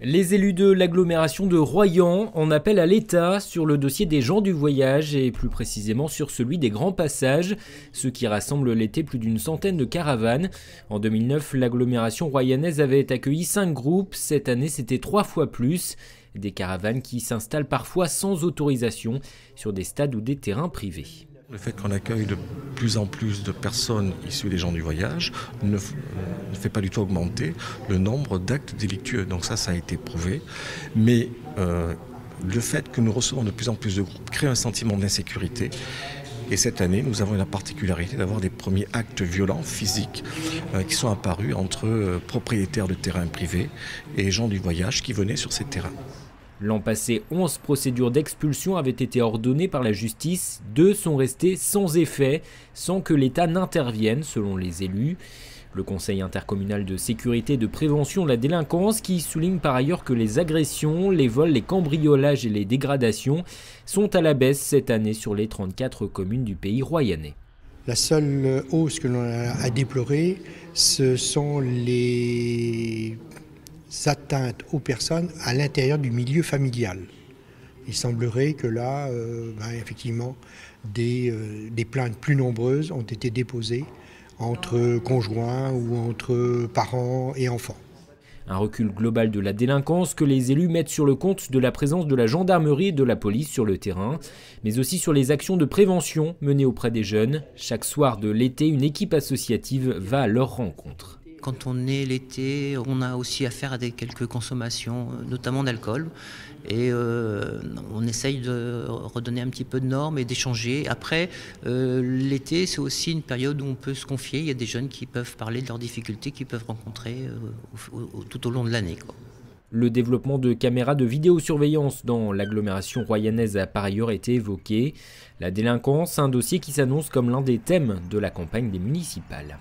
Les élus de l'agglomération de Royan en appellent à l'État sur le dossier des gens du voyage et plus précisément sur celui des grands passages, ceux qui rassemblent l'été plus d'une centaine de caravanes. En 2009, l'agglomération royanaise avait accueilli 5 groupes, cette année c'était 3 fois plus. Des caravanes qui s'installent parfois sans autorisation sur des stades ou des terrains privés. Le fait qu'on accueille de plus en plus de personnes issues des gens du voyage ne fait pas du tout augmenter le nombre d'actes délictueux. Donc ça a été prouvé. Mais le fait que nous recevons de plus en plus de groupes crée un sentiment d'insécurité. Et cette année, nous avons la particularité d'avoir des premiers actes violents, physiques, qui sont apparus entre propriétaires de terrains privés et gens du voyage qui venaient sur ces terrains. L'an passé, 11 procédures d'expulsion avaient été ordonnées par la justice. 2 sont restées sans effet, sans que l'État n'intervienne, selon les élus. Le Conseil intercommunal de sécurité et de prévention de la délinquance qui souligne par ailleurs que les agressions, les vols, les cambriolages et les dégradations sont à la baisse cette année sur les 34 communes du pays royannais. La seule hausse que l'on a à déplorer, ce sont les atteintes aux personnes à l'intérieur du milieu familial. Il semblerait que là, effectivement, des plaintes plus nombreuses ont été déposées entre conjoints ou entre parents et enfants. Un recul global de la délinquance que les élus mettent sur le compte de la présence de la gendarmerie et de la police sur le terrain, mais aussi sur les actions de prévention menées auprès des jeunes. Chaque soir de l'été, une équipe associative va à leur rencontre. Quand on est l'été, on a aussi affaire à quelques consommations, notamment d'alcool. Et on essaye de redonner un petit peu de normes et d'échanger. Après, l'été, c'est aussi une période où on peut se confier. Il y a des jeunes qui peuvent parler de leurs difficultés qu'ils peuvent rencontrer tout au long de l'année, quoi. Le développement de caméras de vidéosurveillance dans l'agglomération royanaise a par ailleurs été évoqué. La délinquance, un dossier qui s'annonce comme l'un des thèmes de la campagne des municipales.